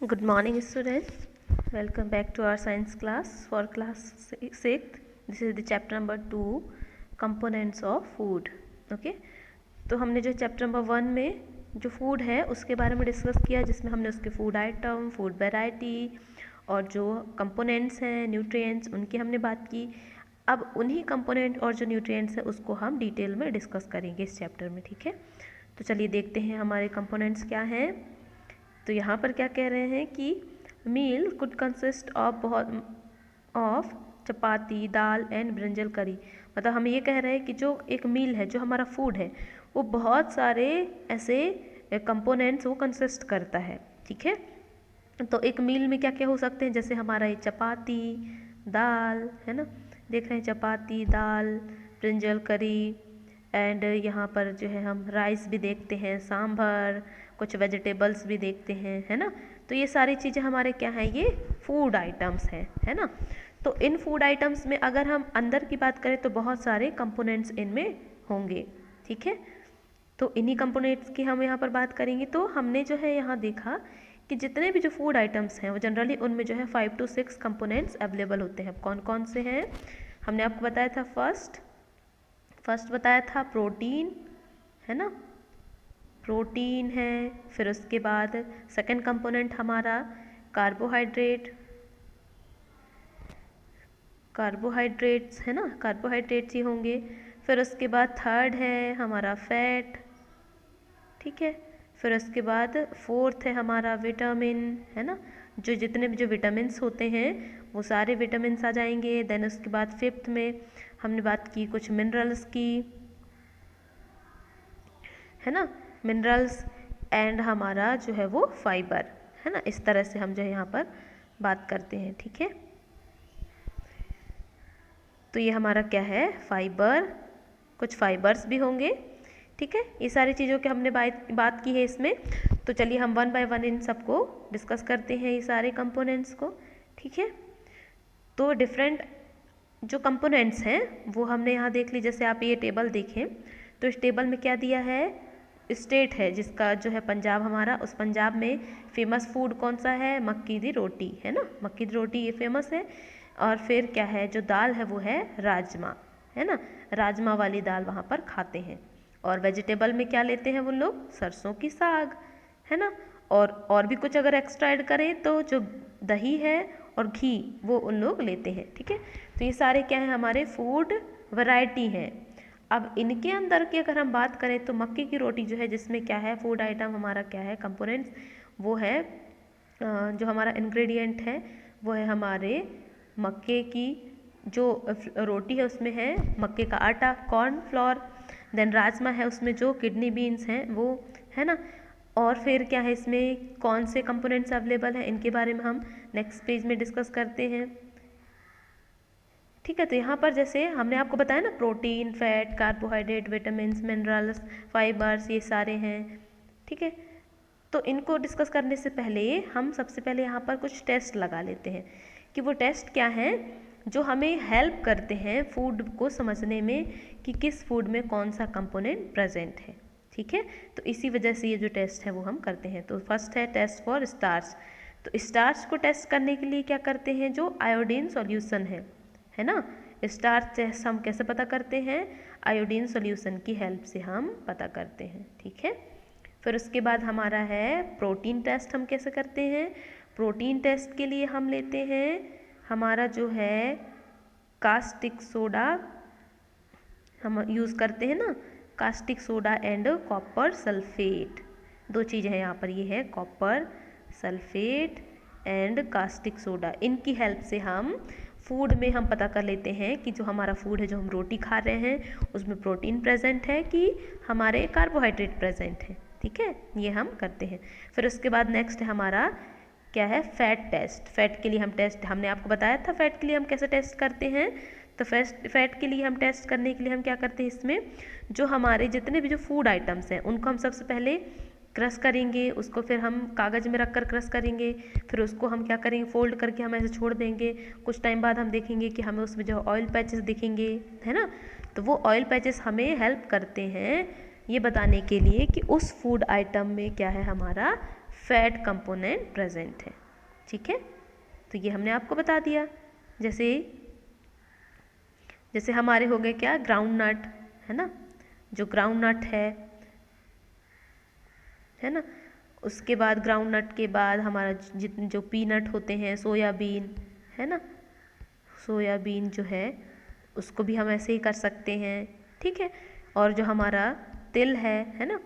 Good morning, students. Welcome back to our science class for class 6th. This is the chapter number 2, components of food. Okay. तो हमने जो chapter number 1 में जो food है उसके बारे में डिस्कस किया, जिसमें हमने उसके फूड आइटम, फूड वैरायटी और जो कंपोनेंट्स हैं, न्यूट्रिएंट्स, उनकी हमने बात की। अब उन्हीं कंपोनेंट और जो न्यूट्रिएंट्स हैं उसको हम डिटेल में डिस्कस करेंगे इस चैप्टर में। ठीक है, तो चलिए देखते हैं हमारे कंपोनेंट्स क्या हैं। तो यहाँ पर क्या कह रहे हैं कि meal could consist of chapati, dal and brinjal curry. मतलब हम ये कह रहे हैं कि जो एक मील है, जो हमारा फूड है, वो बहुत सारे ऐसे कंपोनेंट्स वो कंसिस्ट करता है। ठीक है, तो एक मील में क्या क्या हो सकते हैं, जैसे हमारा ये चपाती, दाल है ना, देख रहे हैं चपाती, दाल, ब्रिंजल करी, एंड यहाँ पर जो है हम राइस भी देखते हैं, सांभर, कुछ वेजिटेबल्स भी देखते हैं, है ना। तो ये सारी चीज़ें हमारे क्या हैं, ये फूड आइटम्स हैं, है ना। तो इन फूड आइटम्स में अगर हम अंदर की बात करें तो बहुत सारे कंपोनेंट्स इनमें होंगे। ठीक है, तो इन्हीं कंपोनेंट्स की हम यहाँ पर बात करेंगे। तो हमने जो है यहाँ देखा कि जितने भी जो फूड आइटम्स हैं वो जनरली उनमें जो है 5 to 6 कंपोनेंट्स अवेलेबल होते हैं। कौन कौन से हैं हमने आपको बताया था। फर्स्ट बताया था प्रोटीन, है ना, प्रोटीन है। फिर उसके बाद सेकंड कंपोनेंट हमारा कार्बोहाइड्रेट्स है ना, कार्बोहाइड्रेट्स ही होंगे। फिर उसके बाद थर्ड है हमारा फैट, ठीक है। फिर उसके बाद फोर्थ है हमारा विटामिन, है ना, जो जितने भी जो विटामिन्स होते हैं वो सारे विटामिन्स आ जाएंगे। देन उसके बाद फिफ्थ में हमने बात की कुछ मिनरल्स की, है ना, मिनरल्स, एंड हमारा जो है वो फाइबर, है ना। इस तरह से हम जो है यहाँ पर बात करते हैं। ठीक है, तो ये हमारा क्या है, फाइबर, कुछ फाइबर्स भी होंगे। ठीक है, ये सारी चीज़ों की हमने बात की है इसमें। तो चलिए हम 1 by 1 इन सबको डिस्कस करते हैं, ये सारे कंपोनेंट्स को। ठीक है, तो डिफरेंट जो कंपोनेंट्स हैं वो हमने यहाँ देख ली। जैसे आप ये टेबल देखें तो इस टेबल में क्या दिया है, स्टेट है जिसका जो है पंजाब हमारा, उस पंजाब में फेमस फूड कौन सा है, मक्की दी रोटी, है ना, मक्की दी रोटी ये फेमस है। और फिर क्या है, जो दाल है वो है राजमा, है ना, राजमा वाली दाल वहाँ पर खाते हैं। और वेजिटेबल में क्या लेते हैं वो लोग, सरसों की साग, है ना। और भी कुछ अगर एक्स्ट्रा ऐड करें तो जो दही है और घी वो उन लोग लेते हैं। ठीक है, तो ये सारे क्या है, हमारे फूड वैरायटी हैं। अब इनके अंदर की अगर हम बात करें तो मक्के की रोटी जो है, जिसमें क्या है फूड आइटम हमारा क्या है, कंपोनेंट्स, वो है जो हमारा इंग्रेडिएंट है वो है हमारे मक्के की जो रोटी है उसमें है मक्के का आटा, कॉर्न फ्लोर। देन राजमा है, उसमें जो किडनी बीन्स हैं वो, है ना। और फिर क्या है, इसमें कौन से कंपोनेंट्स अवेलेबल हैं इनके बारे में हम नेक्स्ट पेज में डिस्कस करते हैं। ठीक है, तो यहाँ पर जैसे हमने आपको बताया ना, protein, fat, carbohydrate, vitamins, minerals, fibres, ये सारे हैं। ठीक है, तो इनको डिस्कस करने से पहले हम सबसे पहले यहाँ पर कुछ टेस्ट लगा लेते हैं कि वो टेस्ट क्या हैं जो हमें हेल्प करते हैं फूड को समझने में कि किस फूड में कौन सा कंपोनेंट प्रेजेंट है। ठीक है, तो इसी वजह से ये जो टेस्ट है वो हम करते हैं। तो फर्स्ट है टेस्ट फॉर स्टार्च। तो स्टार्च को टेस्ट करने के लिए क्या करते हैं, जो आयोडीन सॉल्यूशन है ना, स्टार्च टेस्ट हम कैसे पता करते हैं, आयोडीन सॉल्यूशन की हेल्प से हम पता करते हैं। ठीक है, फिर उसके बाद हमारा है प्रोटीन टेस्ट। हम कैसे करते हैं, प्रोटीन टेस्ट के लिए हम लेते हैं हमारा जो है कास्टिक सोडा, हम यूज़ करते हैं ना, caustic soda and copper sulphate. दो चीज़ें हैं यहाँ पर, ये है copper sulphate and caustic soda. इनकी हेल्प से हम फूड में हम पता कर लेते हैं कि जो हमारा फूड है, जो हम रोटी खा रहे हैं, उसमें प्रोटीन प्रेजेंट है कि हमारे कार्बोहाइड्रेट प्रेजेंट है। ठीक है, ये हम करते हैं। फिर उसके बाद नेक्स्ट है हमारा क्या है, फैट टेस्ट। फैट के लिए हम टेस्ट, हमने आपको बताया था फैट के लिए हम कैसे टेस्ट करते हैं। तो फैट के लिए हम टेस्ट करने के लिए हम क्या करते हैं, इसमें जो हमारे जितने भी जो फूड आइटम्स हैं उनको हम सबसे पहले क्रश करेंगे, उसको फिर हम कागज़ में रख कर क्रश करेंगे। फिर उसको हम क्या करेंगे, फोल्ड करके हम ऐसे छोड़ देंगे। कुछ टाइम बाद हम देखेंगे कि हमें उसमें जो ऑयल पैचेस दिखेंगे, है ना। तो वो ऑयल पैचेस हमें हेल्प करते हैं ये बताने के लिए कि उस फूड आइटम में क्या है, हमारा फैट कंपोनेंट प्रेजेंट है। ठीक है, तो ये हमने आपको बता दिया। जैसे जैसे हमारे हो गए क्या, ग्राउंड नट, है ना, जो ग्राउंड नट है ना, उसके बाद ग्राउंड नट के बाद हमारा जितने जो पीनट होते हैं, सोयाबीन, है ना, सोयाबीन जो है उसको भी हम ऐसे ही कर सकते हैं। ठीक है, और जो हमारा तिल है ना,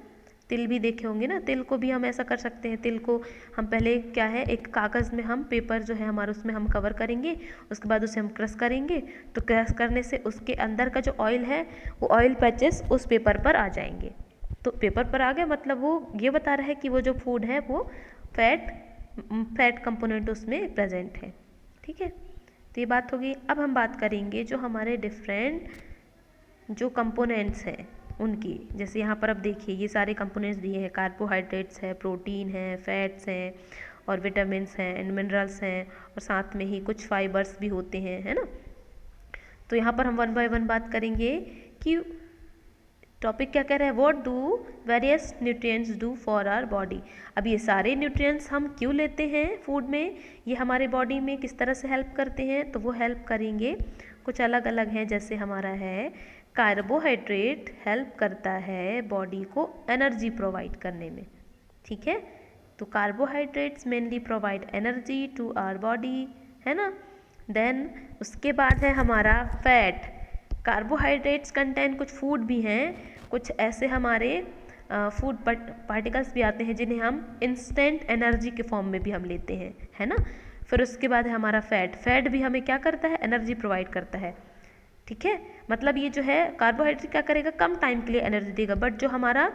तिल भी देखे होंगे ना, तिल को भी हम ऐसा कर सकते हैं। तिल को हम पहले क्या है, एक कागज़ में हम पेपर जो है हमारा उसमें हम कवर करेंगे, उसके बाद उसे हम क्रश करेंगे, तो क्रश करने से उसके अंदर का जो ऑयल है वो ऑयल पैचेस उस पेपर पर आ जाएंगे। तो पेपर पर आ गए मतलब वो ये बता रहा है कि वो जो फूड है वो फैट कंपोनेंट उसमें प्रेजेंट है। ठीक है, तो ये बात होगी। अब हम बात करेंगे जो हमारे डिफरेंट जो कंपोनेंट्स हैं उनकी। जैसे यहाँ पर अब देखिए ये सारे कंपोनेंट्स दिए हैं, कार्बोहाइड्रेट्स है, प्रोटीन है, फैट्स हैं, और विटामिन्स हैं एंड मिनरल्स हैं, और साथ में ही कुछ फाइबर्स भी होते हैं, है ना। तो यहाँ पर हम वन बाय वन बात करेंगे कि टॉपिक क्या कह रहा है, what do various nutrients do for our body. अब ये सारे न्यूट्रिएंट्स हम क्यों लेते हैं फूड में, ये हमारे बॉडी में किस तरह से हेल्प करते हैं, तो वो हेल्प करेंगे कुछ अलग अलग हैं। जैसे हमारा है कार्बोहाइड्रेट हेल्प करता है बॉडी को एनर्जी प्रोवाइड करने में। ठीक है, तो carbohydrates mainly provide energy to our body, है ना। देन उसके बाद है हमारा फैट। कार्बोहाइड्रेट्स कंटेन कुछ फूड भी हैं, कुछ ऐसे हमारे फूड पार्टिकल्स भी आते हैं जिन्हें हम इंस्टेंट एनर्जी के फॉर्म में भी हम लेते हैं, है ना। फिर उसके बाद है हमारा फैट। फैट भी हमें क्या करता है, एनर्जी प्रोवाइड करता है। ठीक है, मतलब ये जो है कार्बोहाइड्रेट क्या करेगा, कम टाइम के लिए एनर्जी देगा, बट जो हमारा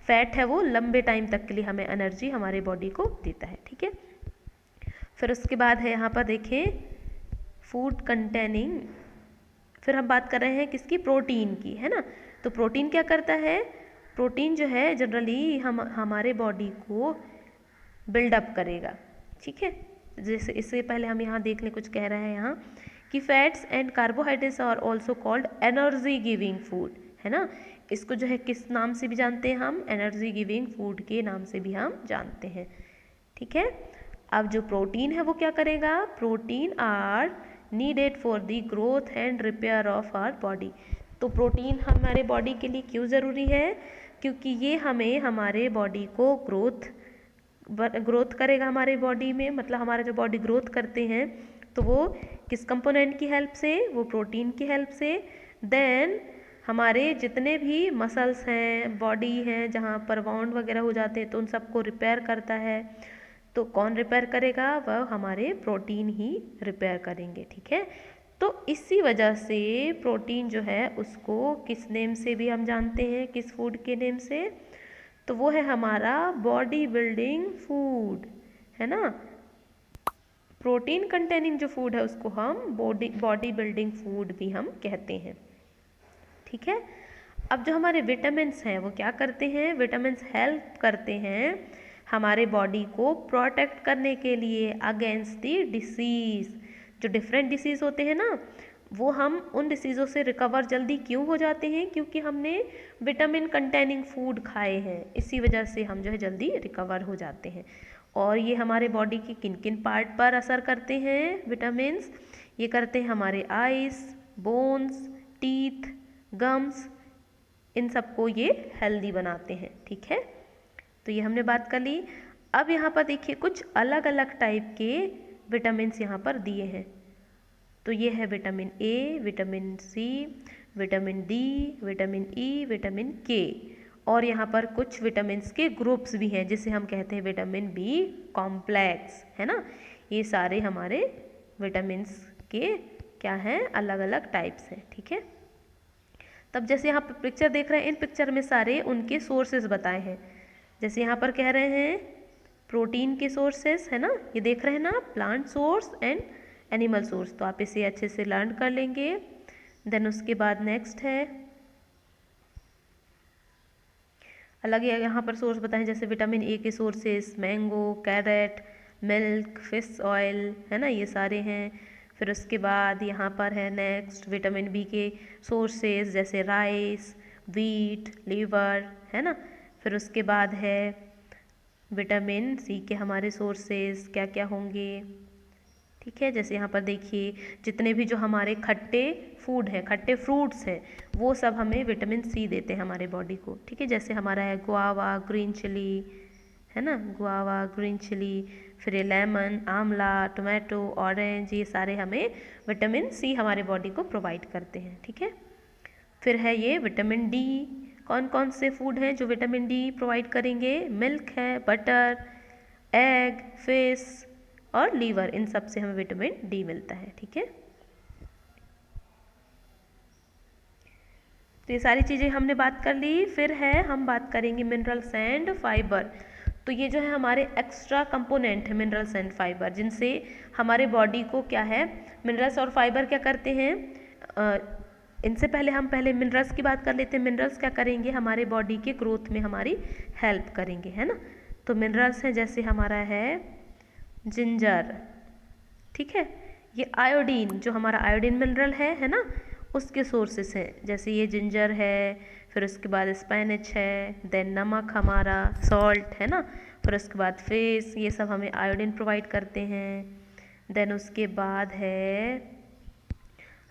फैट है वो लंबे टाइम तक के लिए हमें एनर्जी हमारे बॉडी को देता है। ठीक है, फिर उसके बाद है यहाँ पर देखें फूड कंटेनिंग, फिर हम बात कर रहे हैं किसकी, प्रोटीन की, है ना। तो प्रोटीन क्या करता है, प्रोटीन जो है जनरली हमारे बॉडी को बिल्डअप करेगा। ठीक है, जैसे इससे पहले हम यहाँ देख लें, कुछ कह रहा है यहाँ कि fats and carbohydrates are also called energy giving food, है ना। इसको जो है किस नाम से भी जानते हैं हम, एनर्जी गिविंग फूड के नाम से भी हम जानते हैं। ठीक है, अब जो प्रोटीन है वो क्या करेगा, protein are needed for the growth and repair of our body. तो प्रोटीन हमारे बॉडी के लिए क्यों ज़रूरी है, क्योंकि ये हमें हमारे बॉडी को ग्रोथ करेगा हमारे बॉडी में, मतलब हमारा जो बॉडी ग्रोथ करते हैं तो वो किस कंपोनेंट की हेल्प से, वो प्रोटीन की हेल्प से। देन हमारे जितने भी मसल्स हैं, बॉडी हैं, जहाँ पर वाउंड वगैरह हो जाते हैं तो उन सबको रिपेयर करता है। तो कौन रिपेयर करेगा, वह हमारे प्रोटीन ही रिपेयर करेंगे। ठीक है, तो इसी वजह से प्रोटीन जो है उसको किस नेम से भी हम जानते हैं, किस फूड के नेम से, तो वो है हमारा बॉडी बिल्डिंग फूड, है ना। प्रोटीन कंटेनिंग जो फूड है उसको हम बॉडी बिल्डिंग फूड भी हम कहते हैं। ठीक है, अब जो हमारे विटामिन्स हैं वो क्या करते हैं, विटामिन्स हेल्प करते हैं हमारे बॉडी को प्रोटेक्ट करने के लिए अगेंस्ट द डिसीज़। जो डिफरेंट डिसीज़ होते हैं ना, वो हम उन डिसीज़ों से रिकवर जल्दी क्यों हो जाते हैं, क्योंकि हमने विटामिन कंटेनिंग फूड खाए हैं, इसी वजह से हम जो है जल्दी रिकवर हो जाते हैं। और ये हमारे बॉडी की किन किन पार्ट पर असर करते हैं विटामिन्स, ये करते हैं हमारे आइज़, बोन्स, टीथ, गम्स, इन सबको ये हेल्दी बनाते हैं। ठीक है, तो ये हमने बात कर ली। अब यहाँ पर देखिए कुछ अलग अलग टाइप के विटामिन्स यहाँ पर दिए हैं। तो ये है vitamin A, vitamin C, vitamin D, vitamin E, vitamin K, और यहाँ पर कुछ विटामिन्स के ग्रुप्स भी हैं जिसे हम कहते हैं विटामिन बी कॉम्प्लेक्स, है ना। ये सारे हमारे विटामिन्स के क्या हैं, अलग अलग टाइप्स हैं। ठीक है, तब जैसे यहाँ पर पिक्चर देख रहे हैं, इन पिक्चर में सारे उनके सोर्सेज बताए हैं। जैसे यहाँ पर कह रहे हैं प्रोटीन के सोर्सेस, है ना, ये देख रहे हैं ना, plant source and animal source, तो आप इसे अच्छे से लर्न कर लेंगे। देन उसके बाद नेक्स्ट है अलग यहाँ पर सोर्स बताएं, जैसे विटामिन ए के sources mango, carrot, milk, fish oil, है ना, ये सारे हैं। फिर उसके बाद यहाँ पर है नेक्स्ट विटामिन बी के सोर्सेज, जैसे राइस, वीट, लीवर, है ना। फिर उसके बाद है विटामिन सी के हमारे सोर्सेस क्या क्या होंगे। ठीक है, जैसे यहाँ पर देखिए जितने भी जो हमारे खट्टे फूड हैं, खट्टे फ्रूट्स हैं, वो सब हमें विटामिन सी देते हैं हमारे बॉडी को। ठीक है, जैसे हमारा है गुआवा, ग्रीन चिली, है ना, गुआवा, ग्रीन चिली, फिर ये लेमन, आंवला, टोमेटो, ऑरेंज, ये सारे हमें विटामिन सी हमारे बॉडी को प्रोवाइड करते हैं। ठीक है, फिर है ये विटामिन डी। कौन कौन से फूड हैं जो विटामिन डी प्रोवाइड करेंगे? मिल्क है, बटर, एग, फिश और लीवर, इन सब से हमें विटामिन डी मिलता है। ठीक है, तो ये सारी चीज़ें हमने बात कर ली। फिर है हम बात करेंगे मिनरल्स एंड फाइबर। तो ये जो है हमारे एक्स्ट्रा कंपोनेंट है मिनरल्स एंड फाइबर, जिनसे हमारे बॉडी को क्या है, मिनरल्स और फाइबर क्या करते हैं। इनसे पहले हम मिनरल्स की बात कर लेते हैं। मिनरल्स क्या करेंगे, हमारे बॉडी के ग्रोथ में हमारी हेल्प करेंगे, है ना। तो मिनरल्स हैं जैसे हमारा है जिंजर, ठीक है, ये आयोडीन, जो हमारा आयोडीन मिनरल है ना, उसके सोर्सेस हैं। जैसे ये जिंजर है, फिर उसके बाद स्पिनच है, देन नमक हमारा, सॉल्ट, है ना, फिर उसके बाद फिश, ये सब हमें आयोडीन प्रोवाइड करते हैं। देन उसके बाद है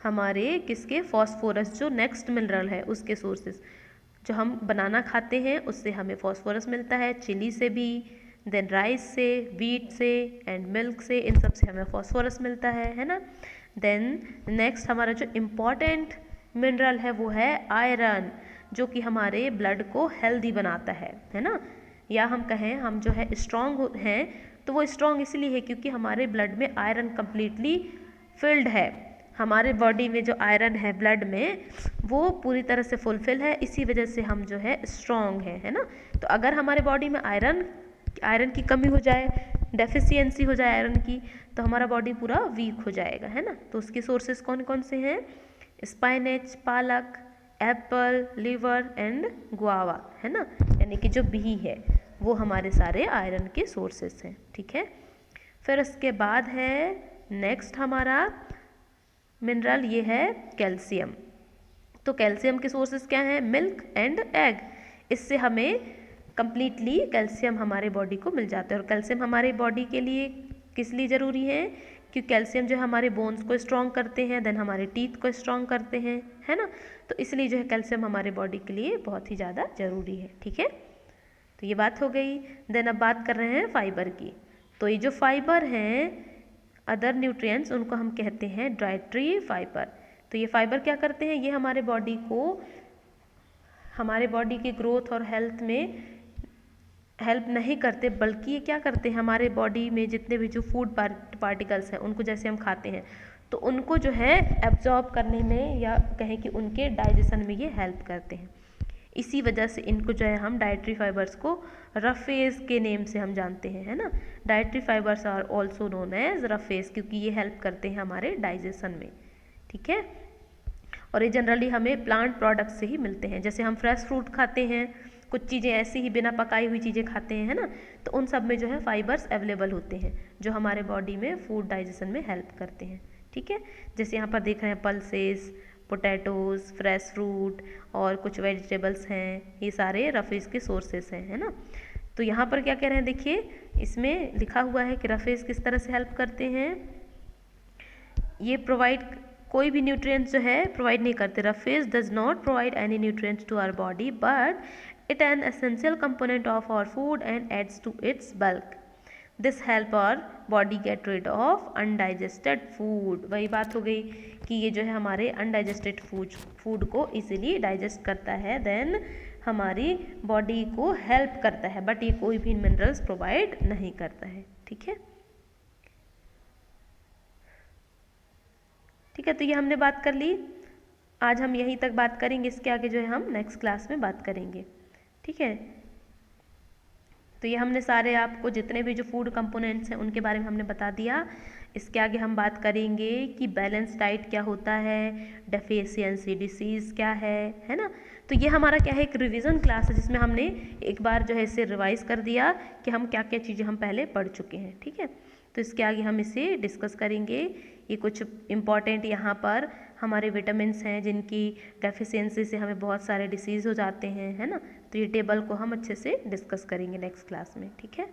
हमारे किसके, फॉस्फोरस, जो नेक्स्ट मिनरल है उसके सोर्सेस। जो हम बनाना खाते हैं उससे हमें फॉस्फोरस मिलता है, चिली से भी, देन राइस से, वीट से एंड मिल्क से, इन सब से हमें फॉस्फोरस मिलता है ना। देन नेक्स्ट हमारा जो इम्पॉर्टेंट मिनरल है वो है आयरन, जो कि हमारे ब्लड को हेल्दी बनाता है ना। या हम कहें हम जो है स्ट्रॉन्ग हैं, तो वो स्ट्रॉन्ग इसलिए है क्योंकि हमारे ब्लड में आयरन कम्प्लीटली फिल्ड है। हमारे बॉडी में जो आयरन है ब्लड में, वो पूरी तरह से फुलफिल है, इसी वजह से हम जो है स्ट्रॉन्ग है ना। तो अगर हमारे बॉडी में आयरन की कमी हो जाए, डेफिशिएंसी हो जाए आयरन की, तो हमारा बॉडी पूरा वीक हो जाएगा, है ना। तो उसके सोर्सेस कौन कौन से हैं? स्पाइनेच, पालक, एप्पल, लीवर एंड गुआवा, है ना, यानी कि जो बी है वो हमारे सारे आयरन के सोर्सेस हैं। ठीक है, फिर उसके बाद है नेक्स्ट हमारा मिनरल, ये है कैल्शियम। तो कैल्शियम के सोर्सेस क्या हैं? Milk and egg. इससे हमें कम्प्लीटली कैल्शियम हमारे बॉडी को मिल जाता है। और कैल्शियम हमारे बॉडी के लिए किस लिए ज़रूरी है? क्योंकि कैल्शियम जो है हमारे बोन्स को स्ट्रॉन्ग करते हैं, देन हमारे टीथ को स्ट्रॉन्ग करते हैं, है ना। तो इसलिए जो है कैल्शियम हमारे बॉडी के लिए बहुत ही ज़्यादा ज़रूरी है। ठीक है, तो ये बात हो गई। देन अब बात कर रहे हैं फाइबर की। तो ये जो फाइबर हैं, अदर न्यूट्रिएंट्स, उनको हम कहते हैं डाइटरी फाइबर। तो ये फाइबर क्या करते हैं? ये हमारे बॉडी को, हमारे बॉडी की ग्रोथ और हेल्थ में हेल्प नहीं करते, बल्कि ये क्या करते हैं, हमारे बॉडी में जितने भी जो फूड पार्टिकल्स हैं, उनको जैसे हम खाते हैं तो उनको जो है एब्जॉर्ब करने में, या कहें कि उनके डाइजेशन में ये हेल्प करते हैं। इसी वजह से इनको जो है हम डाइटरी फाइबर्स को रफेज के नेम से हम जानते हैं, है ना। Dietary fibres are also known as roughage, क्योंकि ये हेल्प करते हैं हमारे डाइजेशन में। ठीक है, और ये जनरली हमें प्लांट प्रोडक्ट से ही मिलते हैं। जैसे हम फ्रेश फ्रूट खाते हैं, कुछ चीज़ें ऐसी ही बिना पकाई हुई चीज़ें खाते हैं, है ना, तो उन सब में जो है फाइबर्स अवेलेबल होते हैं, जो हमारे बॉडी में फूड डाइजेशन में हेल्प करते हैं। ठीक है, जैसे यहाँ पर देख रहे हैं पल्सेस, पोटैटोज़, फ्रेश फ्रूट और कुछ वेजिटेबल्स हैं, ये सारे रफेज के सोर्सेस हैं, है ना। तो यहाँ पर क्या कह रहे हैं, देखिए इसमें लिखा हुआ है कि रफेज किस तरह से हेल्प करते हैं। ये प्रोवाइड, कोई भी न्यूट्रिएंट्स जो है प्रोवाइड नहीं करते। Roughage does not provide any nutrients to our body, but it an essential component of our food and adds to its bulk. This help our body get rid of undigested food. वही बात हो गई कि ये जो है हमारे undigested food को इजीली डाइजेस्ट करता है, देन हमारी बॉडी को हेल्प करता है, बट ये कोई भी मिनरल्स प्रोवाइड नहीं करता है। ठीक है, ठीक है, तो ये हमने बात कर ली। आज हम यहीं तक बात करेंगे, इसके आगे जो है हम नेक्स्ट क्लास में बात करेंगे। ठीक है, तो ये हमने सारे आपको जितने भी जो फूड कंपोनेंट्स हैं उनके बारे में हमने बता दिया। इसके आगे हम बात करेंगे कि बैलेंस डाइट क्या होता है, डेफिशिएंसी डिसीज़ क्या है ना। तो ये हमारा क्या है, एक रिवीजन क्लास है, जिसमें हमने एक बार जो है इसे रिवाइज कर दिया कि हम क्या क्या चीज़ें हम पहले पढ़ चुके हैं। ठीक है, तो इसके आगे हम इसे डिस्कस करेंगे। ये कुछ इम्पॉर्टेंट यहाँ पर हमारे विटामिन्स हैं जिनकी डेफिशिएंसी से हमें बहुत सारे डिसीज़ हो जाते हैं, है ना। तो तो ये टेबल को हम अच्छे से डिस्कस करेंगे नेक्स्ट क्लास में, ठीक है।